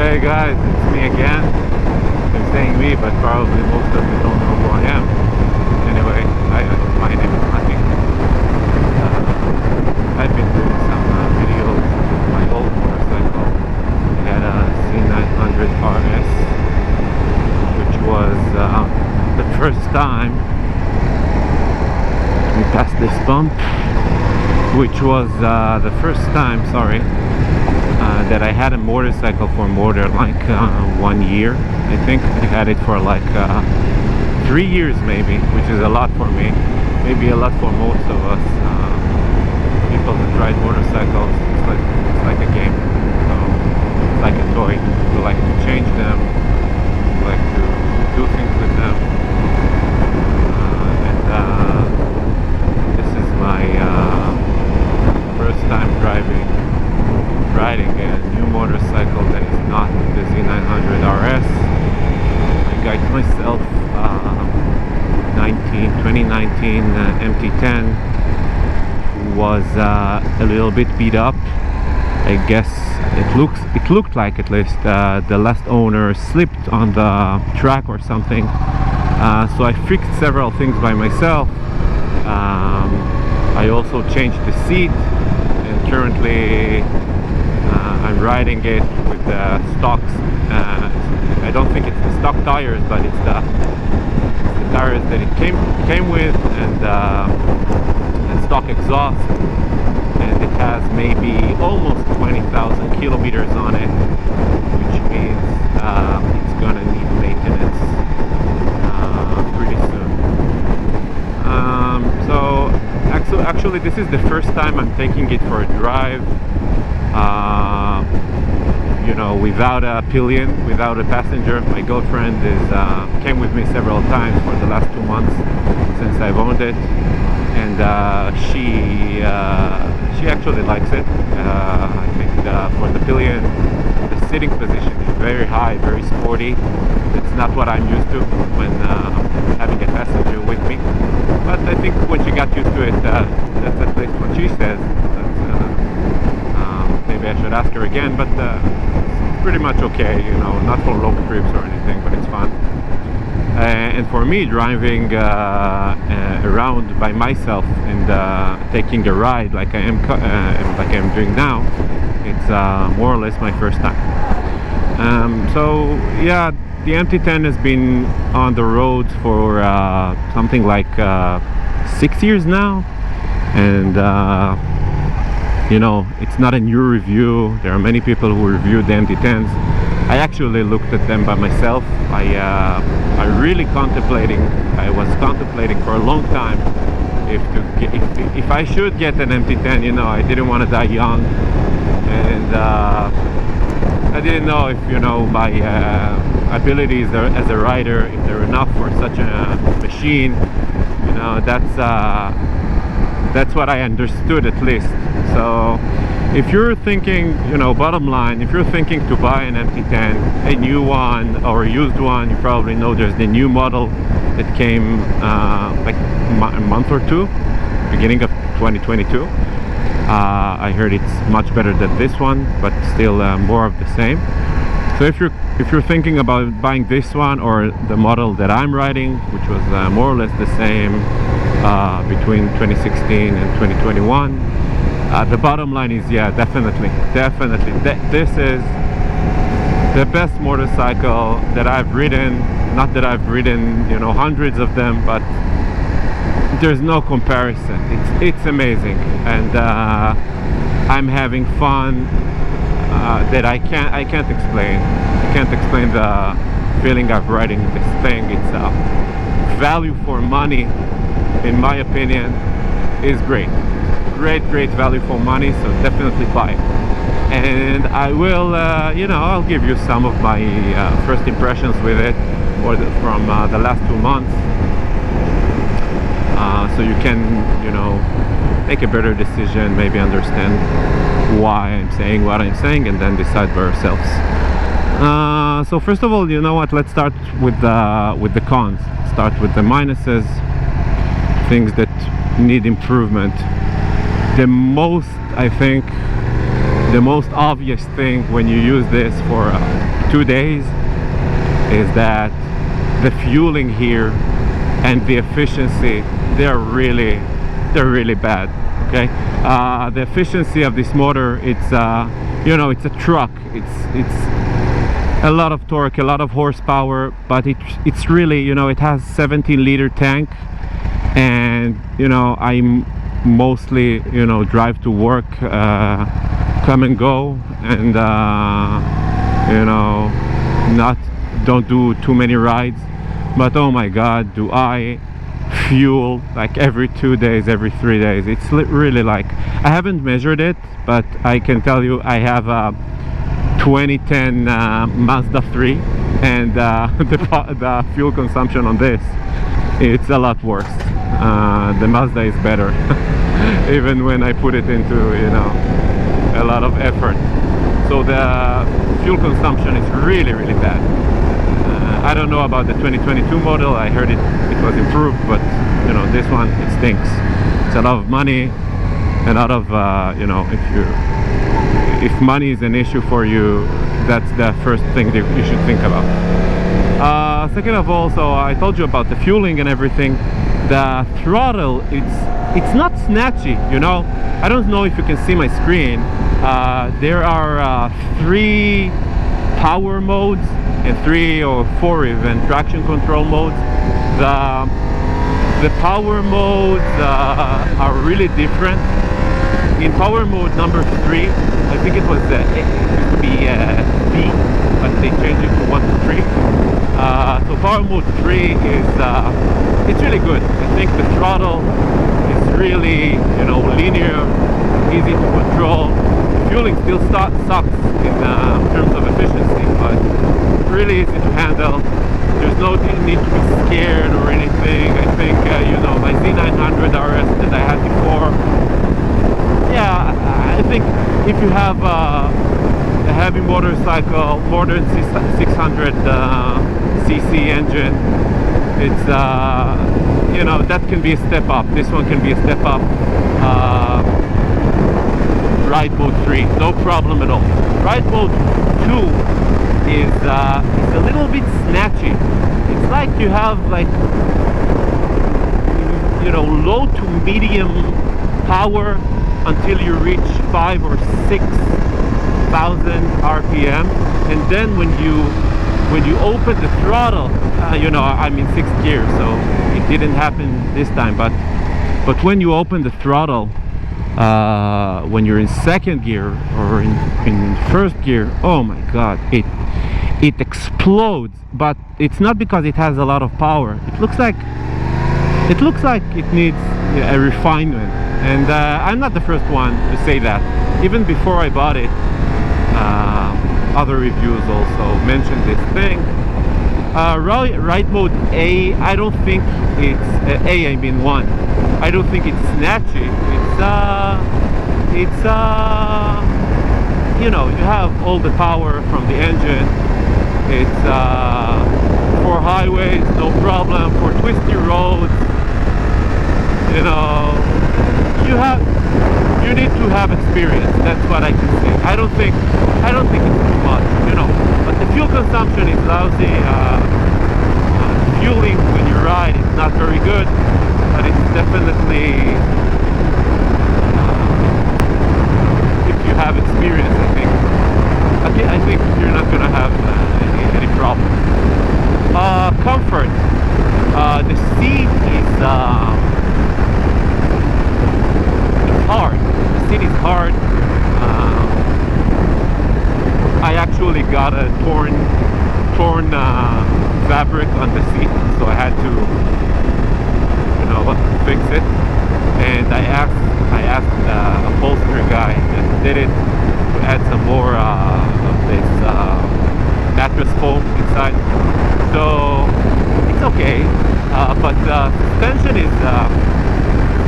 Hey guys, it's me again. I'm saying me, but probably most of you don't know who I am. Anyway, my name is Mati. I've been doing some videos with my old motorcycle. I had a C900 RS, which was the first time we passed this bump, which was the first time, that I had a motorcycle for more than like 1 year. I think I had it for like 3 years maybe, which is a lot for me, maybe a lot for most of us people that ride motorcycles. It's like a game, so it's like a toy. We like to change them, we like to do things with them, and this is my first time riding a new motorcycle that is not the Z900 RS. I got myself 2019 MT10, was a little bit beat up. I guess it looked like, at least, the last owner slipped on the track or something. So I fixed several things by myself. I also changed the seat, and currently I'm riding it with the stocks. I don't think it's the stock tires, but it's the tires that it came with, and stock exhaust, and it has maybe almost 20,000 kilometers on it, which means it's gonna need maintenance pretty soon. So actually this is the first time I'm taking it for a drive, you know, without a pillion, without a passenger. My girlfriend came with me several times for the last 2 months since I've owned it, and she actually likes it. I think for the pillion, the sitting position is very high, very sporty. It's not what I'm used to when having a passenger with me. But I think when she got used to it, that's at least what she says. Maybe I should ask her again, but it's pretty much okay, you know, not for long trips or anything, but it's fun. And for me, driving around by myself and taking a ride like I am doing now, it's more or less my first time. So yeah, the MT10 has been on the road for something like 6 years now, and you know, it's not a new review. There are many people who reviewed the MT10s. I actually looked at them by myself. I was contemplating for a long time if I should get an MT10. You know, I didn't want to die young, and I didn't know if, you know, my abilities as a rider, if they're enough for such a machine. You know, that's what I understood, at least. So if you're thinking, you know, bottom line, if you're thinking to buy an MT10, a new one or a used one, you probably know there's the new model that came like a month or two, beginning of 2022. I heard it's much better than this one, but still more of the same. So if you're thinking about buying this one or the model that I'm riding, which was more or less the same between 2016 and 2021, the bottom line is, yeah, definitely this is the best motorcycle that I've ridden. Not that I've ridden, you know, hundreds of them, but there's no comparison. It's amazing, and I'm having fun that I can't explain. I can't explain the feeling of riding this thing. It's value for money, in my opinion, is great value for money. So definitely buy it. And I will, you know, I'll give you some of my first impressions with it from the last 2 months, so you can, you know, make a better decision, maybe understand why I'm saying what I'm saying, and then decide by yourselves. So first of all, you know what, let's start with the cons. Start with the minuses, things that need improvement. I think the most obvious thing when you use this for 2 days is that the fueling here and the efficiency, they're really bad. Okay, the efficiency of this motor, it's you know, it's a truck, it's a lot of torque, a lot of horsepower, but it's really, you know, it has 17-liter tank, and you know, I'm mostly, you know, drive to work, come and go, and you know, don't do too many rides. But oh my god, do I fuel like every 2 days, every 3 days. It's really like, I haven't measured it, but I can tell you I have a 2010 Mazda 3, and the fuel consumption on this, it's a lot worse. The Mazda is better even when I put it into, you know, a lot of effort. So the fuel consumption is really bad. I don't know about the 2022 model. I heard it was improved, but you know, this one, it stinks. It's a lot of money, a lot of you know, if money is an issue for you, that's the first thing that you should think about. Second of all, so I told you about the fueling and everything. The throttle, it's not snatchy, you know. I don't know if you can see my screen. There are 3 power modes and 3 or 4 even traction control modes. The power modes are really different. In power mode number 3, I think it was it used to be B, but they changed it to 1 to 3. So power mode 3 is it's really good. I think the throttle is really, you know, linear, easy to control. Fueling still sucks in terms of efficiency, but really easy to handle. There's no need to be scared or anything. I think you know, my Z900 RS that I had before, yeah, I think if you have a heavy motorcycle, more than 600 cc engine, it's you know, that can be a step up. This one can be a step up. Ride mode 3, no problem at all. Ride mode 2 is a little bit snatchy. It's like you have like, you know, low to medium power until you reach 5 or 6,000 RPM, and then when you open the throttle, you know, I'm in 6th gear, so it didn't happen this time, but when you open the throttle, when you're in 2nd gear or in 1st gear, oh my god, it explodes. But it's not because it has a lot of power. It looks like it needs a refinement, and I'm not the first one to say that. Even before I bought it, other reviews also mentioned this thing. Ride mode A, I don't think it's I mean 1. I don't think it's snatchy. It's you know, you have all the power from the engine. It's for highways, no problem. For twisty roads, you know, you need to have experience. That's what I can say. I don't think it's too much, you know. But the fuel consumption is lousy. Fueling when you ride is not very good, but it's definitely, if you have experience, I think you're not gonna have any problem. Comfort. The seat is hard. The seat is hard. I actually got a torn fabric on the seat, so I had to, you know, fix it. And I asked the upholstery guy that did it to add some more of this mattress foam inside. So it's okay, but suspension is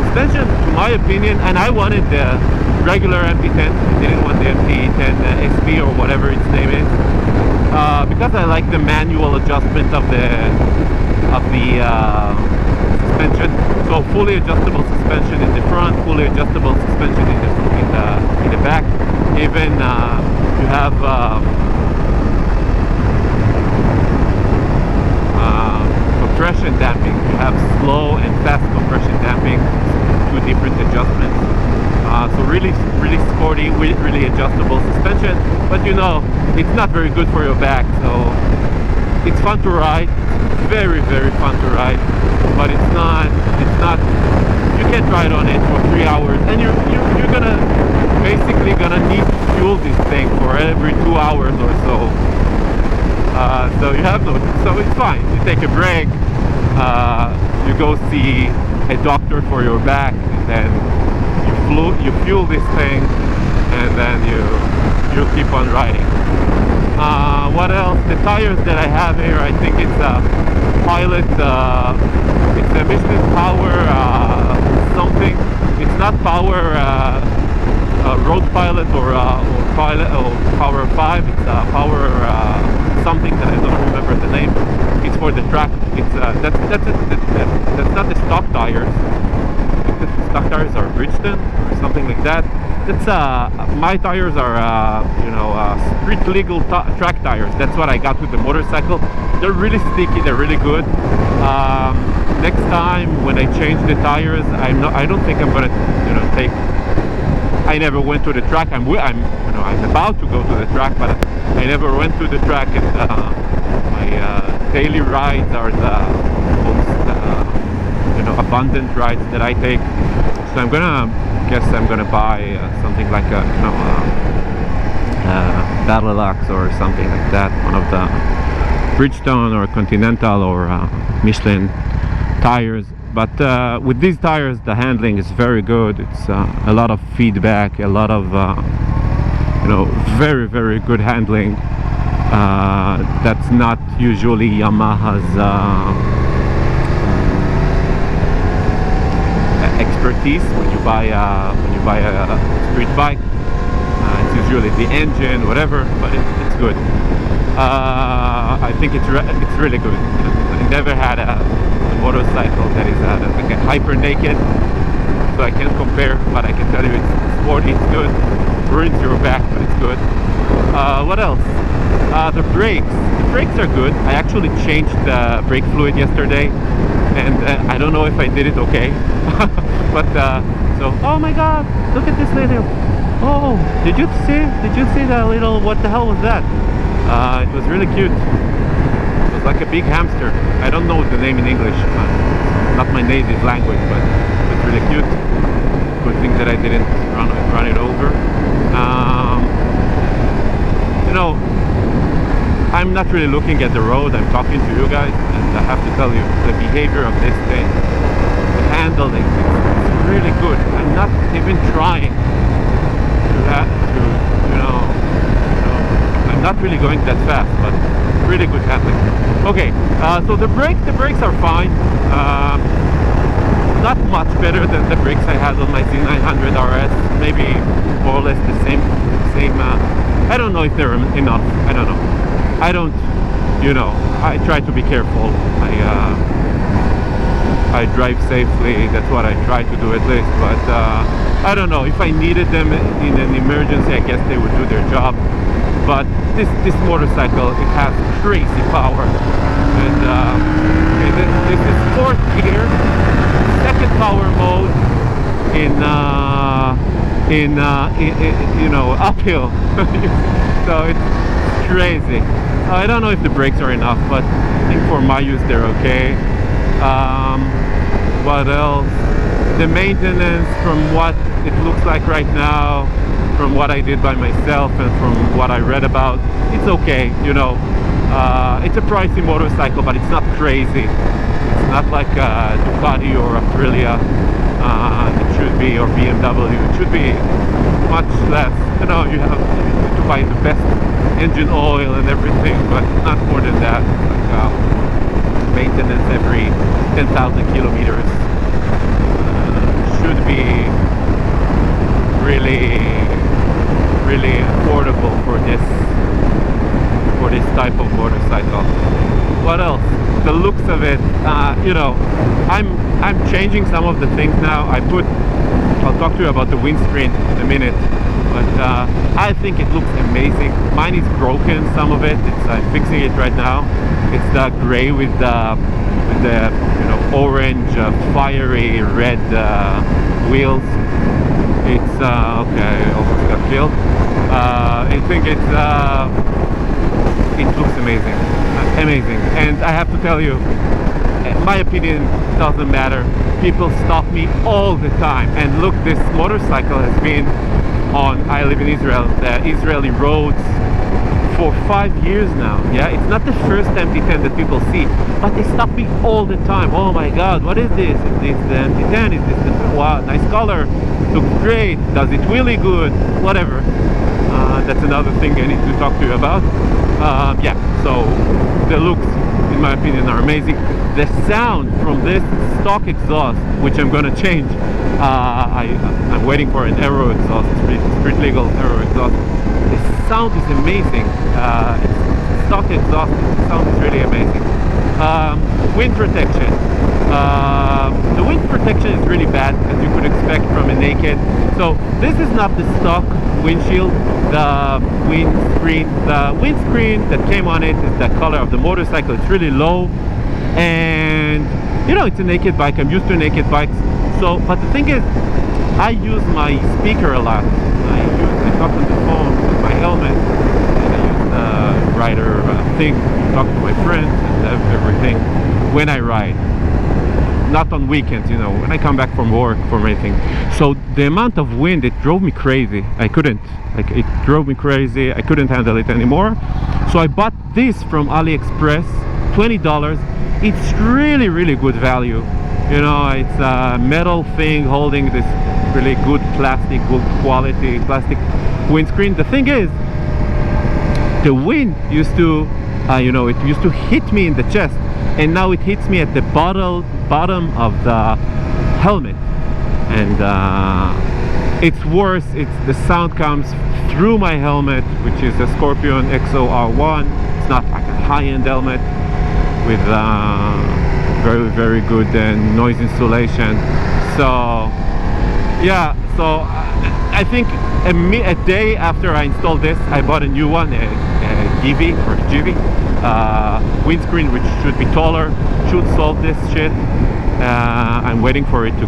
suspension, to my opinion, and I wanted the regular MT10. I didn't want the MT10 SP or whatever its name is, because I like the manual adjustment of the suspension. So fully adjustable suspension in the front, fully adjustable suspension in the back. Even you have compression damping. You have slow and fast compression damping, two different adjustments. So really sporty, really adjustable suspension, but you know, it's not very good for your back. So it's fun to ride, very fun to ride, but it's not, you can't ride on it for 3 hours, and you're basically gonna need to fuel this thing for every 2 hours or so. So you have no, so it's fine. You take a break, you go see a doctor for your back, and then you fuel this thing, and then you keep on riding. What else? The tires that I have here, I think it's a Pilot, it's a Michelin Power something. It's not Power Road Pilot or Pilot or Power 5. It's Power something that I don't remember the name. It's for the track. It's that's not the stock tires. The stock tires are Bridgestone or something like that. That's my tires are street legal track tires. That's what I got with the motorcycle. They're really sticky. They're really good. Next time when I change the tires, I don't think I'm gonna take. I never went to the track. I'm about to go to the track, but I never went to the track. And my daily rides are the most abundant rides that I take. So I'm gonna buy something like a Battle Axe or something like that, one of the Bridgestone or Continental or Michelin tires. But with these tires, the handling is very good. It's a lot of feedback, a lot of very good handling. That's not usually Yamaha's expertise when you buy a street bike. It's usually the engine, whatever, but it's good. I think it's really good. I never had a motorcycle that is like a hyper naked, so I can't compare, but I can tell you it's sporty, it's good. Ruins your back, but it's good. What else? The brakes are good. I actually changed the brake fluid yesterday, and I don't know if I did it okay. But so, oh my god, look at this little, oh, did you see the little, what the hell was that? It was really cute. It was like a big hamster. I don't know the name in English, not my native language, but it was really cute. Good thing that I didn't run it over. I'm not really looking at the road. I'm talking to you guys, and I have to tell you, the behavior of this thing, the handling, it's really good. I'm not even trying I'm not really going that fast, but really good handling. Okay, so the brakes are fine. Not much better than the brakes I had on my Z900 RS. Maybe more or less the same. I don't know if they're enough. I don't know. I try to be careful. I drive safely. That's what I try to do at least. But I don't know, if I needed them in an emergency, I guess they would do their job. But this motorcycle, it has crazy power, and this is 4th gear, 2nd power mode in uphill. So it's crazy. I don't know if the brakes are enough, but I think for my use they're okay. What else? The maintenance, from what it looks like right now, from what I did by myself and from what I read about, it's okay. It's a pricey motorcycle, but it's not crazy. It's not like a Ducati or Aprilia. It should be, or BMW. It should be much less. You have to buy the best engine oil and everything, but not more than that. Like maintenance every 10,000 kilometers. Should be really affordable for this type of motorcycle. What else? The looks of it, I'm changing some of the things now. I'll talk to you about the windscreen in a minute, but I think it looks amazing. Mine is broken, some of it. I'm fixing it right now. It's the gray with the with the orange fiery red wheels. It's okay, I almost got killed. I think it looks amazing, amazing. And I have to tell you, my opinion doesn't matter. People stop me all the time. And look, this motorcycle has been on, I live in Israel, the Israeli roads for 5 years now. Yeah, it's not the first MT10 that people see, but they stop me all the time. Oh my God, what is this? Is this the MT10? Is this the, wow, nice color, looks great, does it really good, whatever. That's another thing I need to talk to you about. Yeah, so the looks, in my opinion, are amazing. The sound from this stock exhaust, which I'm gonna change, I'm waiting for an aero exhaust, street legal aero exhaust. The sound is amazing. It's stock exhaust, the sound is really amazing. Wind protection. The wind protection is really bad, as you could expect from a naked. So this is not the stock windshield. The windscreen that came on it is the color of the motorcycle. It's really low, and it's a naked bike. I'm used to naked bikes. So, but the thing is, I use my speaker a lot. I talk on the phone with my helmet, and I use the rider thing to talk to my friends and everything when I ride. Not on weekends, when I come back from work, from anything. So the amount of wind, it drove me crazy. It drove me crazy. I couldn't handle it anymore. So I bought this from AliExpress, $20. It's really, really good value. It's a metal thing holding this really good plastic, good quality plastic windscreen. The thing is, the wind used to, it used to hit me in the chest, and now it hits me at the bottom of the helmet, and it's worse. The sound comes through my helmet, which is a Scorpion XO-R1. It's not like a high-end helmet with very, very good noise insulation. So yeah, so I think a day after I installed this, I bought a new one, a GV windscreen, which should be taller, should solve this shit. I'm waiting for it to